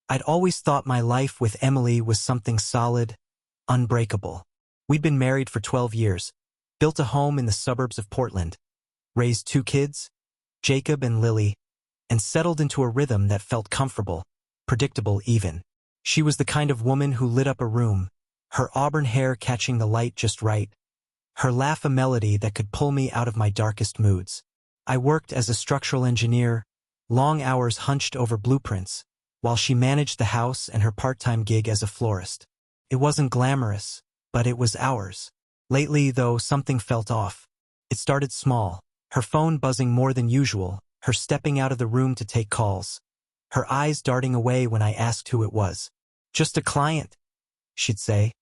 I'd always thought my life with Emily was something solid, unbreakable. We'd been married for 12 years, built a home in the suburbs of Portland, raised 2 kids, Jacob and Lily, and settled into a rhythm that felt comfortable, predictable even. She was the kind of woman who lit up a room, her auburn hair catching the light just right, her laugh a melody that could pull me out of my darkest moods. I worked as a structural engineer, long hours hunched over blueprints, while she managed the house and her part-time gig as a florist. It wasn't glamorous, but it was ours. Lately, though, something felt off. It started small, her phone buzzing more than usual, her stepping out of the room to take calls, her eyes darting away when I asked who it was. "Just a client," she'd say,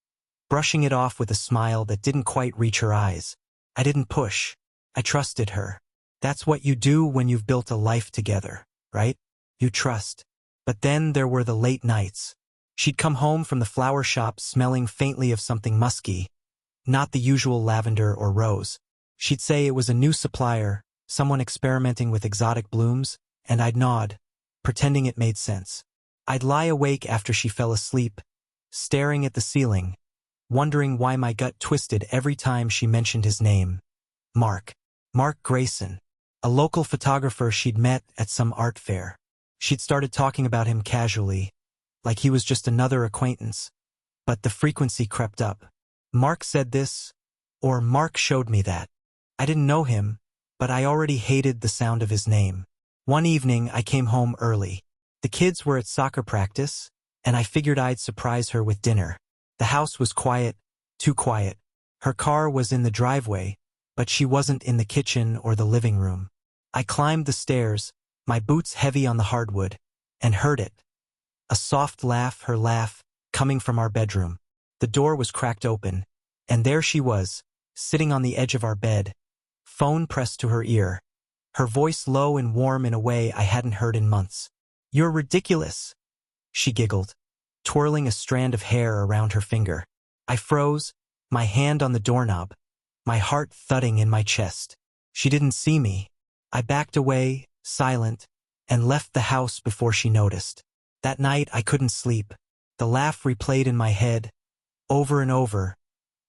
brushing it off with a smile that didn't quite reach her eyes. I didn't push. I trusted her. That's what you do when you've built a life together, right? You trust. But then there were the late nights. She'd come home from the flower shop smelling faintly of something musky, not the usual lavender or rose. She'd say it was a new supplier, someone experimenting with exotic blooms, and I'd nod, pretending it made sense. I'd lie awake after she fell asleep, staring at the ceiling, wondering why my gut twisted every time she mentioned his name. Mark Grayson, a local photographer she'd met at some art fair. She'd started talking about him casually, like he was just another acquaintance. But the frequency crept up. Mark said this, or Mark showed me that. I didn't know him, but I already hated the sound of his name. One evening, I came home early. The kids were at soccer practice, and I figured I'd surprise her with dinner. The house was quiet, too quiet. Her car was in the driveway, but she wasn't in the kitchen or the living room. I climbed the stairs, my boots heavy on the hardwood, and heard it. A soft laugh, her laugh, coming from our bedroom. The door was cracked open, and there she was, sitting on the edge of our bed, phone pressed to her ear, her voice low and warm in a way I hadn't heard in months. "You're ridiculous," she giggled, twirling a strand of hair around her finger. I froze, my hand on the doorknob, my heart thudding in my chest. She didn't see me. I backed away, silent, and left the house before she noticed. That night I couldn't sleep. The laugh replayed in my head, over and over,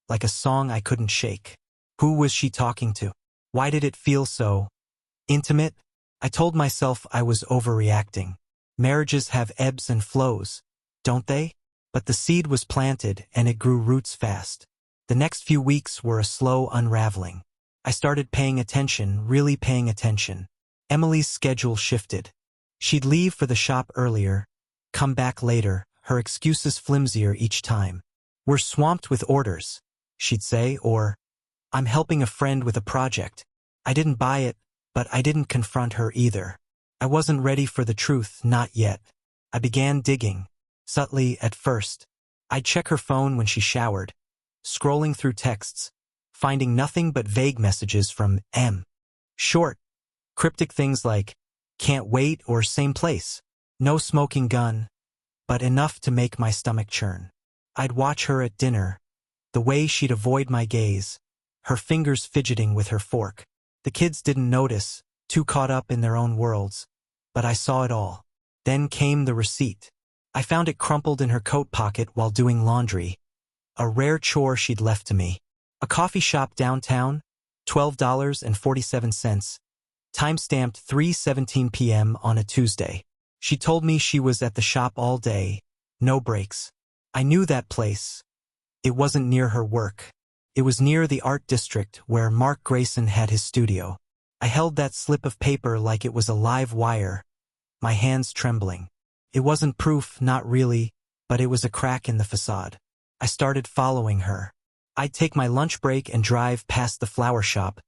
like a song I couldn't shake. Who was she talking to? Why did it feel so intimate? I told myself I was overreacting. Marriages have ebbs and flows, don't they? But the seed was planted and it grew roots fast. The next few weeks were a slow unraveling. I started paying attention, really paying attention. Emily's schedule shifted. She'd leave for the shop earlier, come back later, her excuses flimsier each time. "We're swamped with orders," she'd say, or, "I'm helping a friend with a project." I didn't buy it, but I didn't confront her either. I wasn't ready for the truth, not yet. I began digging, subtly at first. I'd check her phone when she showered, scrolling through texts, finding nothing but vague messages from M. Short, cryptic things like, "Can't wait" or "Same place." No smoking gun, but enough to make my stomach churn. I'd watch her at dinner, the way she'd avoid my gaze, her fingers fidgeting with her fork. The kids didn't notice, too caught up in their own worlds, but I saw it all. Then came the receipt. I found it crumpled in her coat pocket while doing laundry, a rare chore she'd left to me. A coffee shop downtown, $12.47, time-stamped 3:17 p.m. on a Tuesday. She told me she was at the shop all day, no breaks. I knew that place. It wasn't near her work. It was near the art district where Mark Grayson had his studio. I held that slip of paper like it was a live wire, my hands trembling. It wasn't proof, not really, but it was a crack in the facade. I started following her. I'd take my lunch break and drive past the flower shop,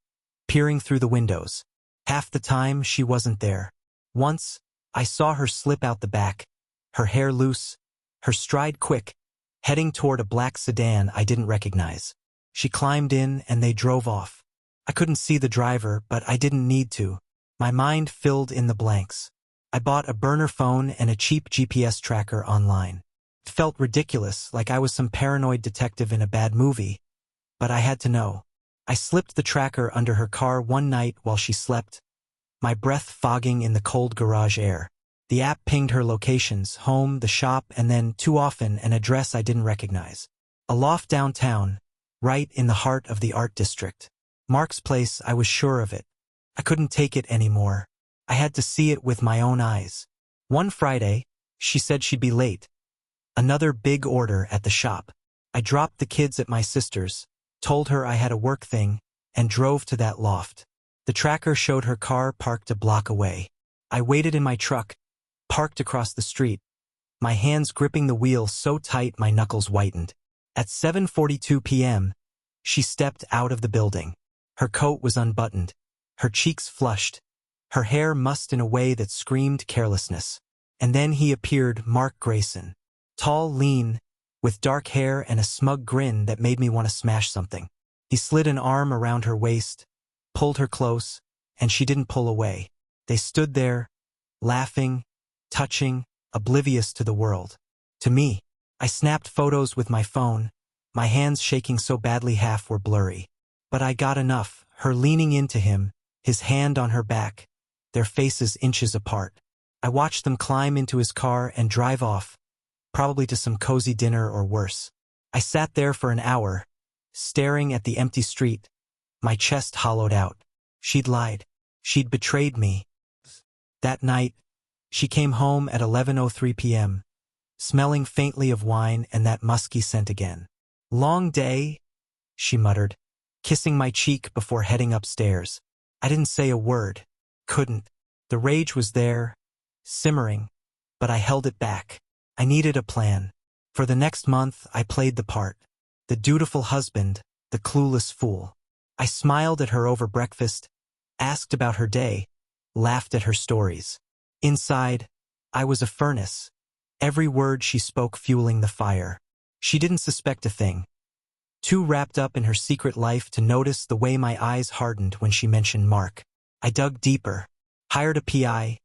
peering through the windows. Half the time, she wasn't there. Once, I saw her slip out the back, her hair loose, her stride quick, heading toward a black sedan I didn't recognize. She climbed in and they drove off. I couldn't see the driver, but I didn't need to. My mind filled in the blanks. I bought a burner phone and a cheap GPS tracker online. It felt ridiculous, like I was some paranoid detective in a bad movie. But I had to know. I slipped the tracker under her car one night while she slept, my breath fogging in the cold garage air. The app pinged her locations, home, the shop, and then, too often, an address I didn't recognize. A loft downtown, right in the heart of the art district. Mark's place, I was sure of it. I couldn't take it anymore. I had to see it with my own eyes. One Friday, she said she'd be late. Another big order at the shop. I dropped the kids at my sister's, told her I had a work thing, and drove to that loft. The tracker showed her car parked a block away. I waited in my truck, parked across the street, my hands gripping the wheel so tight my knuckles whitened. At 7:42 p.m., she stepped out of the building. Her coat was unbuttoned, her cheeks flushed, her hair mussed in a way that screamed carelessness. And then he appeared, Mark Grayson. Tall, lean, with dark hair and a smug grin that made me want to smash something. He slid an arm around her waist, pulled her close, and she didn't pull away. They stood there, laughing, touching, oblivious to the world. To me, I snapped photos with my phone, my hands shaking so badly half were blurry. But I got enough, her leaning into him, his hand on her back, their faces inches apart. I watched them climb into his car and drive off, probably to some cozy dinner or worse. I sat there for an hour, staring at the empty street, my chest hollowed out. She'd lied. She'd betrayed me. That night, she came home at 11:03 p.m., smelling faintly of wine and that musky scent again. Long day, she muttered, kissing my cheek before heading upstairs. I didn't say a word. Couldn't. The rage was there, simmering, but I held it back. I needed a plan. For the next month, I played the part. The dutiful husband, the clueless fool. I smiled at her over breakfast, asked about her day, laughed at her stories. Inside, I was a furnace, every word she spoke fueling the fire. She didn't suspect a thing. Too wrapped up in her secret life to notice the way my eyes hardened when she mentioned Mark. I dug deeper, hired a PI,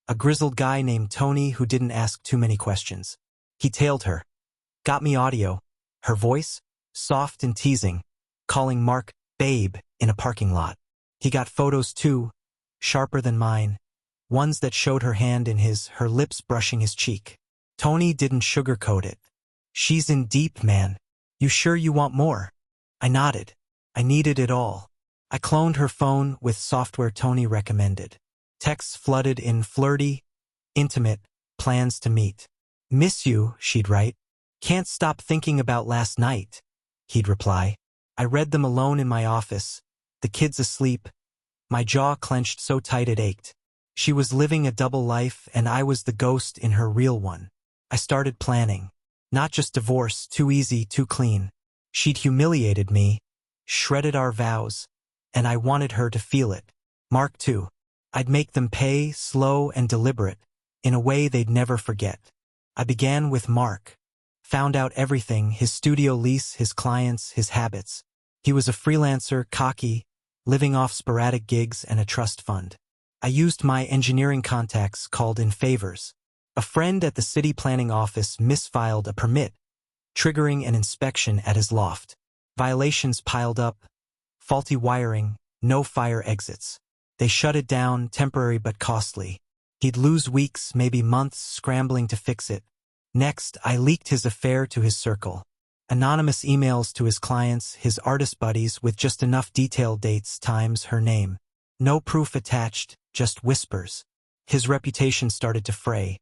a grizzled guy named Tony who didn't ask too many questions. He tailed her, got me audio, her voice, soft and teasing, calling Mark babe in a parking lot. He got photos too, sharper than mine, ones that showed her hand in his, her lips brushing his cheek. Tony didn't sugarcoat it. She's in deep, man. You sure you want more? I nodded. I needed it all. I cloned her phone with software Tony recommended. Texts flooded in flirty, intimate, plans to meet. Miss you, she'd write. Can't stop thinking about last night, he'd reply. I read them alone in my office, the kids asleep, my jaw clenched so tight it ached. She was living a double life and I was the ghost in her real one. I started planning. Not just divorce, too easy, too clean. She'd humiliated me, shredded our vows, and I wanted her to feel it. Mark too. I'd make them pay, slow and deliberate, in a way they'd never forget. I began with Mark. Found out everything, his studio lease, his clients, his habits. He was a freelancer, cocky, living off sporadic gigs and a trust fund. I used my engineering contacts called in favors. A friend at the city planning office misfiled a permit, triggering an inspection at his loft. Violations piled up, faulty wiring, no fire exits. They shut it down, temporary but costly. He'd lose weeks, maybe months, scrambling to fix it. Next, I leaked his affair to his circle. Anonymous emails to his clients, his artist buddies with just enough detailed dates, times, her name. No proof attached, just whispers. His reputation started to fray.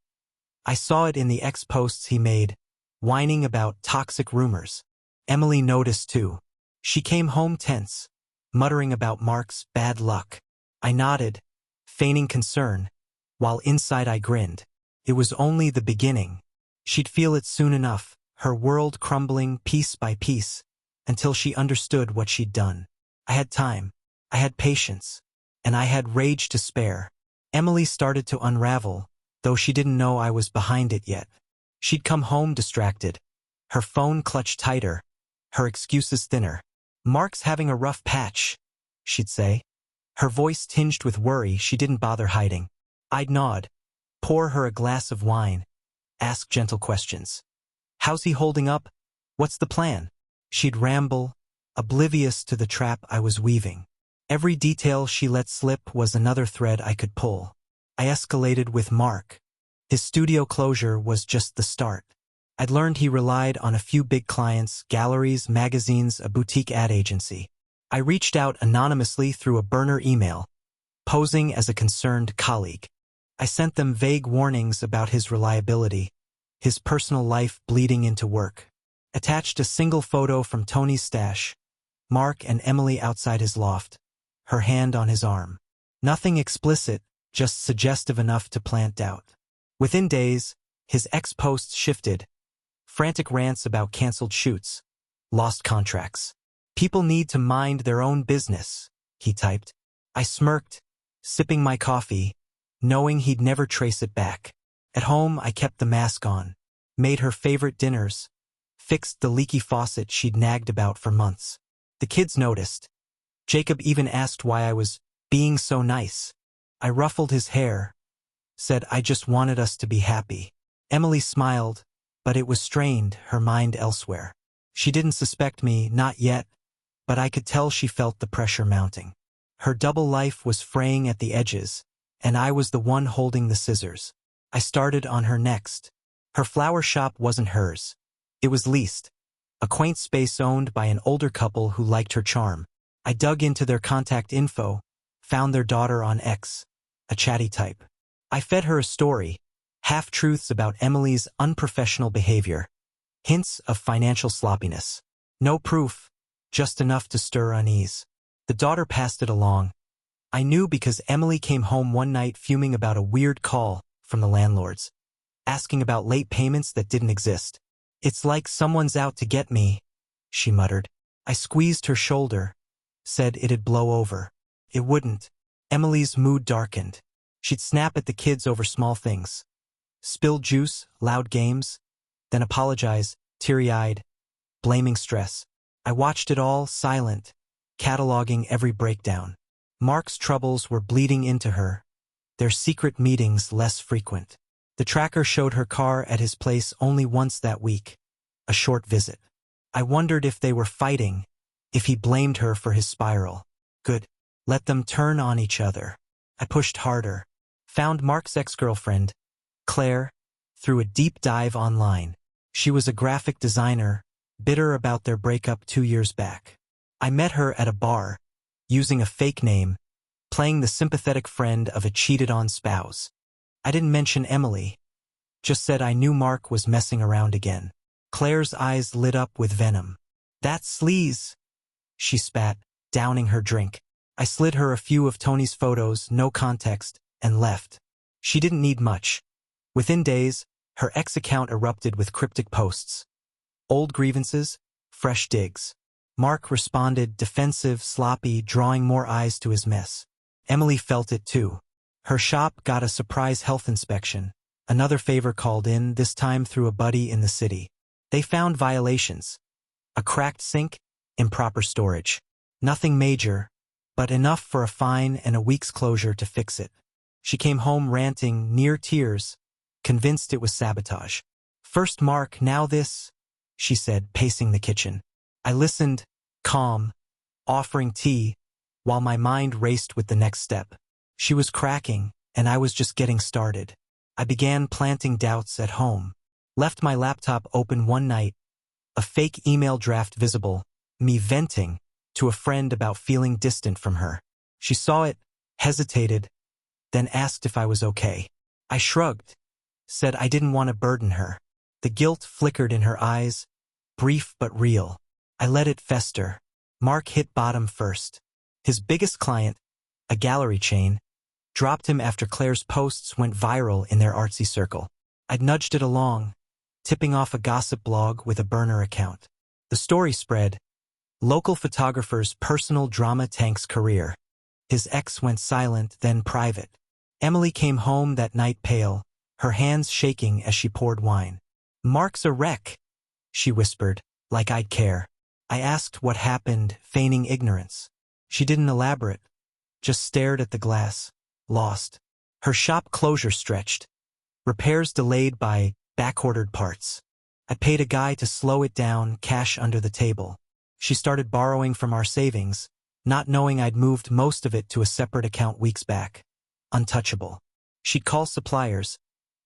I saw it in the ex-posts he made, whining about toxic rumors. Emily noticed too. She came home tense, muttering about Mark's bad luck. I nodded, feigning concern, while inside I grinned. It was only the beginning. She'd feel it soon enough, her world crumbling piece by piece, until she understood what she'd done. I had time, I had patience, and I had rage to spare. Emily started to unravel, though she didn't know I was behind it yet. She'd come home distracted, her phone clutched tighter, her excuses thinner. Mark's having a rough patch, she'd say. Her voice tinged with worry she didn't bother hiding. I'd nod, pour her a glass of wine, ask gentle questions. How's he holding up? What's the plan? She'd ramble, oblivious to the trap I was weaving. Every detail she let slip was another thread I could pull. I escalated with Mark. His studio closure was just the start. I'd learned he relied on a few big clients, galleries, magazines, a boutique ad agency. I reached out anonymously through a burner email, posing as a concerned colleague. I sent them vague warnings about his reliability, his personal life bleeding into work. Attached a single photo from Tony's stash, Mark and Emily outside his loft, her hand on his arm. Nothing explicit, just suggestive enough to plant doubt. Within days, his ex-posts shifted, frantic rants about canceled shoots, lost contracts. People need to mind their own business, he typed. I smirked, sipping my coffee, knowing he'd never trace it back. At home, I kept the mask on, made her favorite dinners, fixed the leaky faucet she'd nagged about for months. The kids noticed. Jacob even asked why I was being so nice. I ruffled his hair, said I just wanted us to be happy. Emily smiled, but it was strained, her mind elsewhere. She didn't suspect me, not yet, but I could tell she felt the pressure mounting. Her double life was fraying at the edges, and I was the one holding the scissors. I started on her next. Her flower shop wasn't hers. It was leased, a quaint space owned by an older couple who liked her charm. I dug into their contact info, found their daughter on X, a chatty type. I fed her a story, half-truths about Emily's unprofessional behavior, hints of financial sloppiness. No proof, just enough to stir unease. The daughter passed it along. I knew because Emily came home one night fuming about a weird call from the landlords, asking about late payments that didn't exist. It's like someone's out to get me, she muttered. I squeezed her shoulder, said it'd blow over. It wouldn't. Emily's mood darkened. She'd snap at the kids over small things. Spilled juice, loud games, then apologize, teary-eyed, blaming stress. I watched it all, silent, cataloging every breakdown. Mark's troubles were bleeding into her, their secret meetings less frequent. The tracker showed her car at his place only once that week, a short visit. I wondered if they were fighting, if he blamed her for his spiral. Good. Let them turn on each other. I pushed harder. Found Mark's ex-girlfriend, Claire, through a deep dive online. She was a graphic designer, bitter about their breakup 2 years back. I met her at a bar, using a fake name, playing the sympathetic friend of a cheated-on spouse. I didn't mention Emily, just said I knew Mark was messing around again. Claire's eyes lit up with venom. That's sleaze, she spat, downing her drink. I slid her a few of Tony's photos, no context, and left. She didn't need much. Within days, her ex-account erupted with cryptic posts. Old grievances, fresh digs. Mark responded, defensive, sloppy, drawing more eyes to his mess. Emily felt it too. Her shop got a surprise health inspection. Another favor called in, this time through a buddy in the city. They found violations. A cracked sink, improper storage. Nothing major, but enough for a fine and a week's closure to fix it. She came home ranting, near tears, convinced it was sabotage. First Mark, now this, she said, pacing the kitchen. I listened, calm, offering tea, while my mind raced with the next step. She was cracking, and I was just getting started. I began planting doubts at home. Left my laptop open one night, a fake email draft visible, me venting to a friend about feeling distant from her. She saw it, hesitated, then asked if I was okay. I shrugged, said I didn't want to burden her. The guilt flickered in her eyes, brief but real. I let it fester. Mark hit bottom first. His biggest client, a gallery chain, dropped him after Claire's posts went viral in their artsy circle. I'd nudged it along, tipping off a gossip blog with a burner account. The story spread. Local photographer's personal drama tanks career. His ex went silent, then private. Emily came home that night pale, her hands shaking as she poured wine. Mark's a wreck, she whispered, like I'd care. I asked what happened, feigning ignorance. She didn't elaborate, just stared at the glass, lost. Her shop closure stretched. Repairs delayed by back-ordered parts. I paid a guy to slow it down, cash under the table. She started borrowing from our savings, not knowing I'd moved most of it to a separate account weeks back. Untouchable. She'd call suppliers,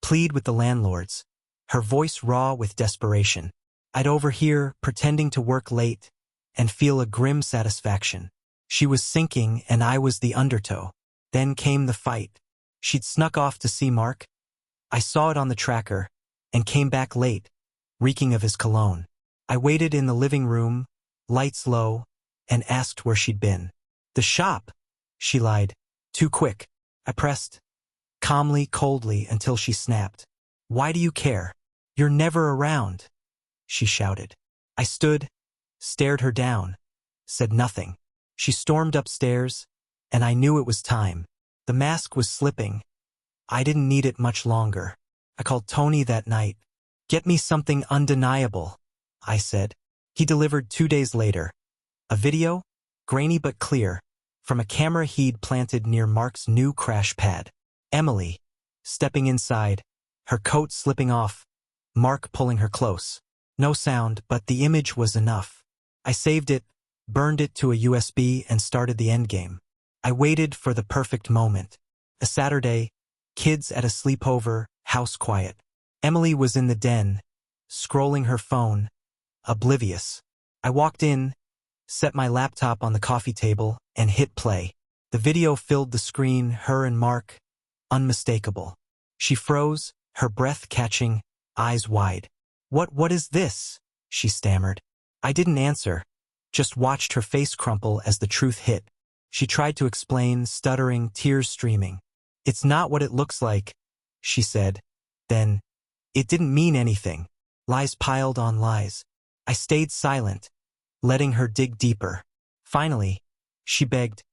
plead with the landlords, her voice raw with desperation. I'd overhear, pretending to work late, and feel a grim satisfaction. She was sinking, and I was the undertow. Then came the fight. She'd snuck off to see Mark. I saw it on the tracker, and came back late, reeking of his cologne. I waited in the living room, lights low, and asked where she'd been. The shop, she lied. Too quick. I pressed, calmly, coldly, until she snapped. Why do you care? You're never around, she shouted. I stood, stared her down, said nothing. She stormed upstairs, and I knew it was time. The mask was slipping. I didn't need it much longer. I called Tony that night. Get me something undeniable, I said. He delivered 2 days later. A video, grainy but clear, from a camera he'd planted near Mark's new crash pad. Emily, stepping inside, her coat slipping off, Mark pulling her close. No sound, but the image was enough. I saved it, burned it to a USB, and started the endgame. I waited for the perfect moment. A Saturday, kids at a sleepover, house quiet. Emily was in the den, scrolling her phone, oblivious. I walked in, set my laptop on the coffee table, and hit play. The video filled the screen, her and Mark, unmistakable. She froze, her breath catching, eyes wide. What is this?" she stammered. I didn't answer, just watched her face crumple as the truth hit. She tried to explain, stuttering, tears streaming. "It's not what it looks like," she said. Then, "It didn't mean anything." Lies piled on lies. I stayed silent, letting her dig deeper. Finally, she begged,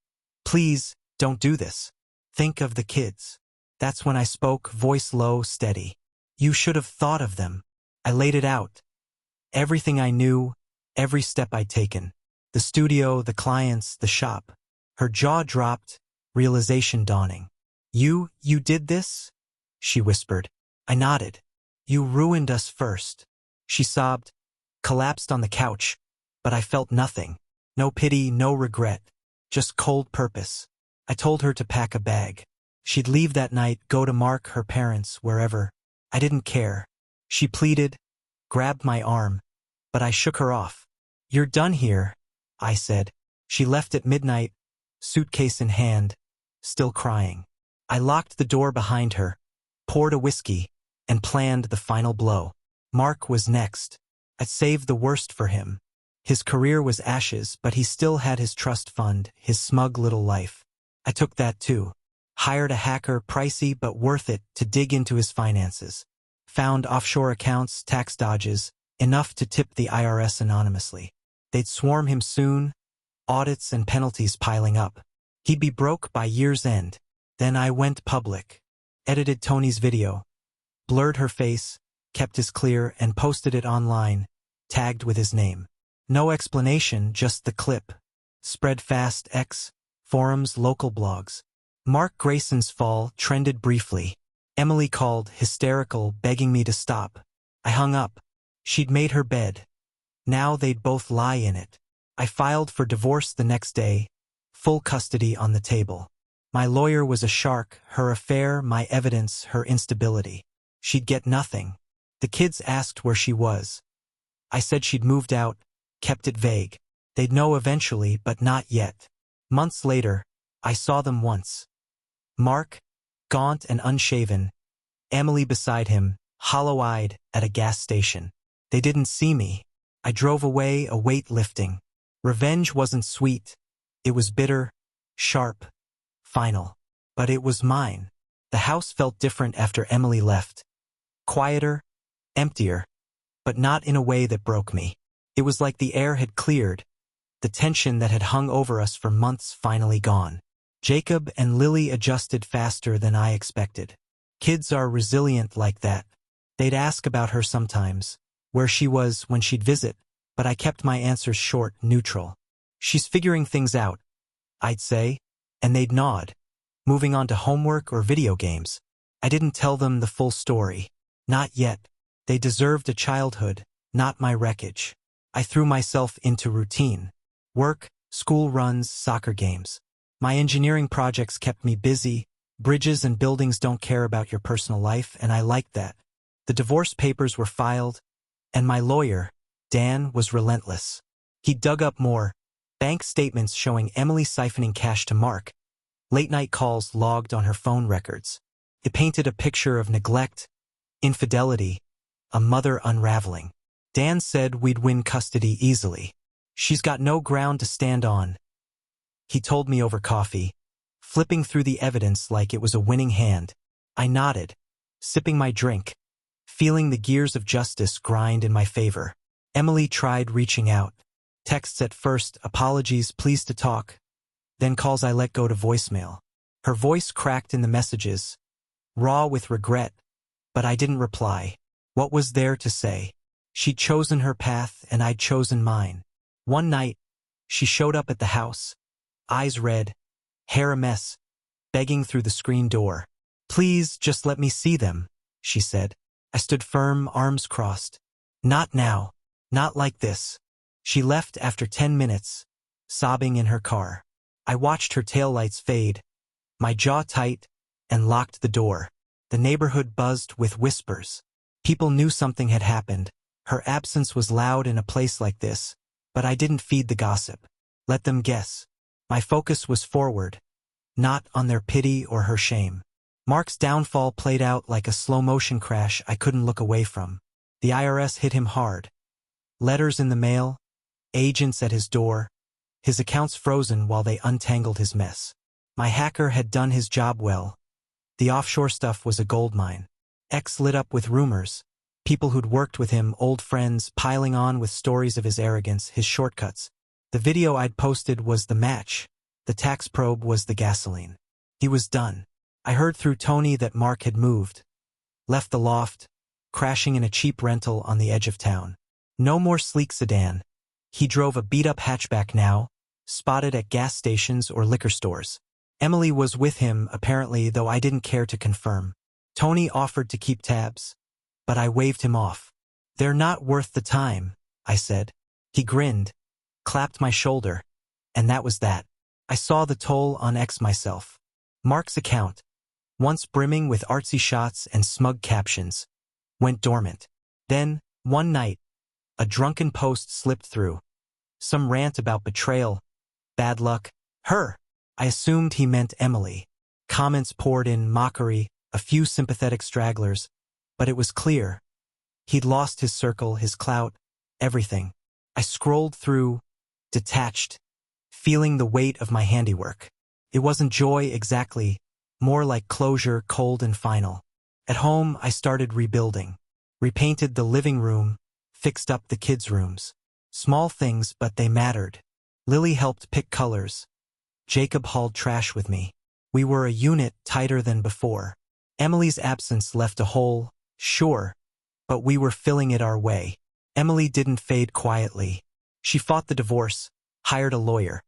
"Please, don't do this. Think of the kids." That's when I spoke, voice low, steady. "You should have thought of them." I laid it out. Everything I knew, every step I'd taken. The studio, the clients, the shop. Her jaw dropped, realization dawning. You did this?" she whispered. I nodded. "You ruined us first." She sobbed, collapsed on the couch, but I felt nothing. No pity, no regret, just cold purpose. I told her to pack a bag. She'd leave that night, go to Mark, her parents, wherever. I didn't care. She pleaded, grabbed my arm, but I shook her off. "You're done here," I said. She left at midnight, suitcase in hand, still crying. I locked the door behind her, poured a whiskey, and planned the final blow. Mark was next. I'd saved the worst for him. His career was ashes, but he still had his trust fund, his smug little life. I took that too. Hired a hacker, pricey but worth it, to dig into his finances. Found offshore accounts, tax dodges, enough to tip the IRS anonymously. They'd swarm him soon, audits and penalties piling up. He'd be broke by year's end. Then I went public. Edited Tony's video. Blurred her face, kept his clear, and posted it online, tagged with his name. No explanation, just the clip. Spread fast, X, forums, local blogs. Mark Grayson's fall trended briefly. Emily called, hysterical, begging me to stop. I hung up. She'd made her bed. Now they'd both lie in it. I filed for divorce the next day, full custody on the table. My lawyer was a shark, her affair, my evidence, her instability. She'd get nothing. The kids asked where she was. I said she'd moved out, kept it vague. They'd know eventually, but not yet. Months later, I saw them once. Mark, gaunt and unshaven, Emily beside him, hollow-eyed, at a gas station. They didn't see me. I drove away, a weight lifting. Revenge wasn't sweet. It was bitter, sharp, final. But it was mine. The house felt different after Emily left. Quieter, emptier, but not in a way that broke me. It was like the air had cleared, the tension that had hung over us for months finally gone. Jacob and Lily adjusted faster than I expected. Kids are resilient like that. They'd ask about her sometimes, where she was when she'd visit, but I kept my answers short, neutral. "She's figuring things out," I'd say, and they'd nod, moving on to homework or video games. I didn't tell them the full story. Not yet. They deserved a childhood, not my wreckage. I threw myself into routine. Work, school runs, soccer games. My engineering projects kept me busy, Bridges and buildings don't care about your personal life, and I liked that. The divorce papers were filed, and my lawyer, Dan, was relentless. He dug up more bank statements showing Emily siphoning cash to Mark, late-night calls logged on her phone records. It painted a picture of neglect, infidelity, a mother unraveling. Dan said we'd win custody easily. She's got no ground to stand on, he told me over coffee, flipping through the evidence like it was a winning hand. I nodded, sipping my drink, feeling the gears of justice grind in my favor. Emily tried reaching out. Texts at first, apologies, pleased to talk, then calls I let go to voicemail. Her voice cracked in the messages, raw with regret, but I didn't reply. What was there to say? She'd chosen her path and I'd chosen mine. One night, she showed up at the house, eyes red, hair a mess, begging through the screen door. Please, just let me see them, she said. I stood firm, arms crossed. Not now. Not like this. She left after 10 minutes, sobbing in her car. I watched her taillights fade, my jaw tight, and locked the door. The neighborhood buzzed with whispers. People knew something had happened. Her absence was loud in a place like this, but I didn't feed the gossip. Let them guess. My focus was forward, not on their pity or her shame. Mark's downfall played out like a slow-motion crash I couldn't look away from. The IRS hit him hard. Letters in the mail, agents at his door, his accounts frozen while they untangled his mess. My hacker had done his job well. The offshore stuff was a goldmine. X lit up with rumors. People who'd worked with him, old friends, piling on with stories of his arrogance, his shortcuts. The video I'd posted was the match. The tax probe was the gasoline. He was done. I heard through Tony that Mark had moved. Left the loft, crashing in a cheap rental on the edge of town. No more sleek sedan. He drove a beat-up hatchback now, spotted at gas stations or liquor stores. Emily was with him, apparently, though I didn't care to confirm. Tony offered to keep tabs, but I waved him off. They're not worth the time, I said. He grinned, clapped my shoulder, and that was that. I saw the toll on X myself. Mark's account, once brimming with artsy shots and smug captions, went dormant. Then, one night, a drunken post slipped through. Some rant about betrayal, bad luck, her. I assumed he meant Emily. Comments poured in, mockery, a few sympathetic stragglers, but it was clear. He'd lost his circle, his clout, everything. I scrolled through, detached, feeling the weight of my handiwork. It wasn't joy exactly, more like closure, cold and final. At home, I started rebuilding. Repainted the living room, fixed up the kids' rooms. Small things, but they mattered. Lily helped pick colors. Jacob hauled trash with me. We were a unit, tighter than before. Emily's absence left a hole, sure, but we were filling it our way. Emily didn't fade quietly. She fought the divorce, hired a lawyer.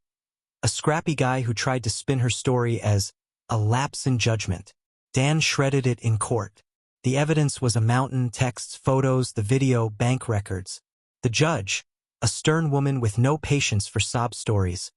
A scrappy guy who tried to spin her story as a lapse in judgment. Dan shredded it in court. The evidence was a mountain, texts, photos, the video, bank records. The judge, a stern woman with no patience for sob stories,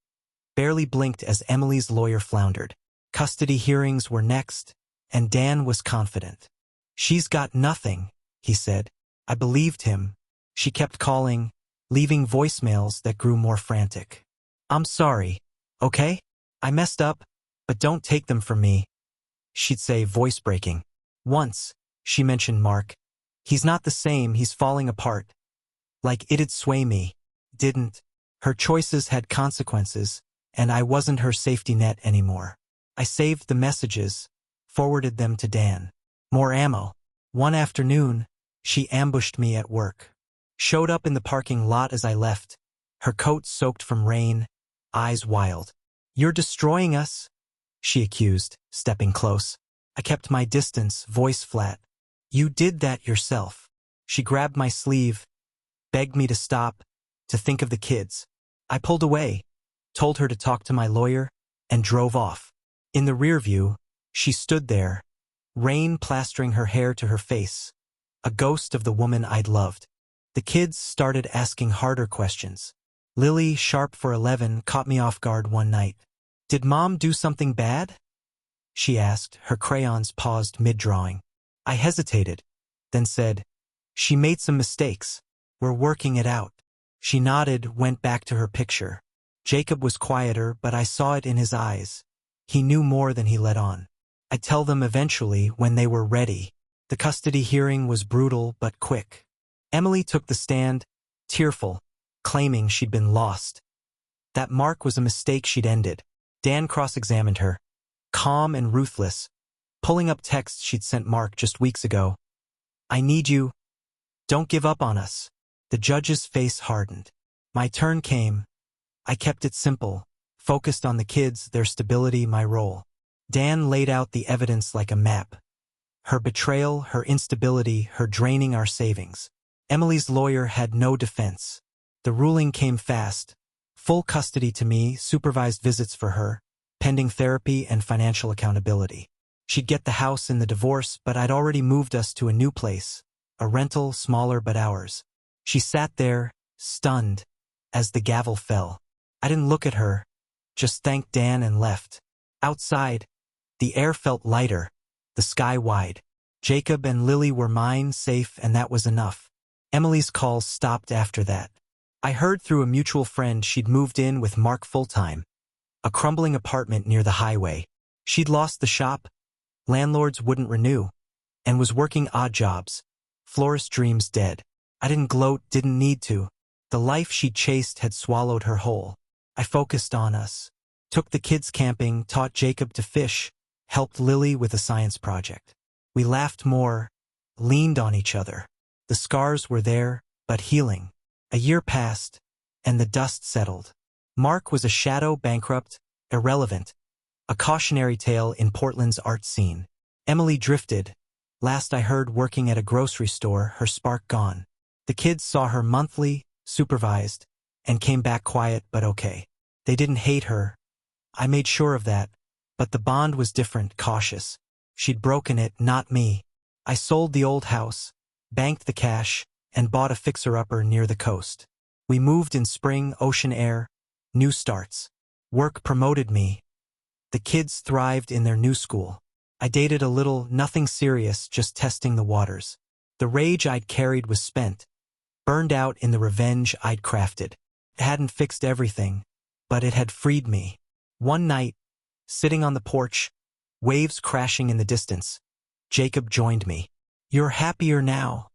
barely blinked as Emily's lawyer floundered. Custody hearings were next, and Dan was confident. She's got nothing, he said. I believed him. She kept calling, leaving voicemails that grew more frantic. I'm sorry, okay? I messed up, but don't take them from me, she'd say, voice breaking. Once, she mentioned Mark. He's not the same, he's falling apart. Like it'd sway me. Didn't. Her choices had consequences, and I wasn't her safety net anymore. I saved the messages, forwarded them to Dan. More ammo. One afternoon, she ambushed me at work. Showed up in the parking lot as I left, her coat soaked from rain, eyes wild. You're destroying us, she accused, stepping close. I kept my distance, voice flat. You did that yourself. She grabbed my sleeve, begged me to stop, to think of the kids. I pulled away, told her to talk to my lawyer, and drove off. In the rear view, she stood there, rain plastering her hair to her face, a ghost of the woman I'd loved. The kids started asking harder questions. Lily, sharp for 11, caught me off guard one night. Did Mom do something bad? she asked, her crayons paused mid-drawing. I hesitated, then said, she made some mistakes. We're working it out. She nodded, went back to her picture. Jacob was quieter, but I saw it in his eyes. He knew more than he let on. I'd tell them eventually when they were ready. The custody hearing was brutal but quick. Emily took the stand, tearful, claiming she'd been lost. That Mark was a mistake she'd ended. Dan cross-examined her, calm and ruthless, pulling up texts she'd sent Mark just weeks ago. I need you. Don't give up on us. The judge's face hardened. My turn came. I kept it simple, focused on the kids, their stability, my role. Dan laid out the evidence like a map. Her betrayal, her instability, her draining our savings. Emily's lawyer had no defense. The ruling came fast. Full custody to me, supervised visits for her, pending therapy and financial accountability. She'd get the house in the divorce, but I'd already moved us to a new place, a rental, smaller but ours. She sat there, stunned, as the gavel fell. I didn't look at her, just thanked Dan and left. Outside, the air felt lighter, the sky wide. Jacob and Lily were mine, safe, and that was enough. Emily's calls stopped after that. I heard through a mutual friend she'd moved in with Mark full-time, a crumbling apartment near the highway. She'd lost the shop, landlords wouldn't renew, and was working odd jobs. Florist dreams dead. I didn't gloat, didn't need to. The life she'd chased had swallowed her whole. I focused on us. Took the kids camping, taught Jacob to fish, helped Lily with a science project. We laughed more, leaned on each other. The scars were there, but healing. A year passed, and the dust settled. Mark was a shadow, bankrupt, irrelevant, a cautionary tale in Portland's art scene. Emily drifted. Last I heard, working at a grocery store, her spark gone. The kids saw her monthly, supervised, and came back quiet but okay. They didn't hate her. I made sure of that, but the bond was different, cautious. She'd broken it, not me. I sold the old house, banked the cash, and bought a fixer-upper near the coast. We moved in spring, ocean air, new starts. Work promoted me. The kids thrived in their new school. I dated a little, nothing serious, just testing the waters. The rage I'd carried was spent, burned out in the revenge I'd crafted. It hadn't fixed everything, but it had freed me. One night, sitting on the porch, waves crashing in the distance, Jacob joined me. You're happier now,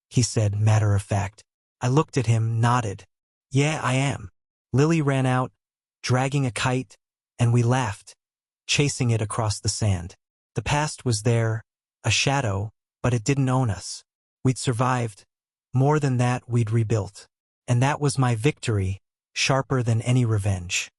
he said, matter of fact. I looked at him, nodded. Yeah, I am. Lily ran out, dragging a kite, and we laughed, chasing it across the sand. The past was there, a shadow, but it didn't own us. We'd survived. More than that, we'd rebuilt. And that was my victory, sharper than any revenge.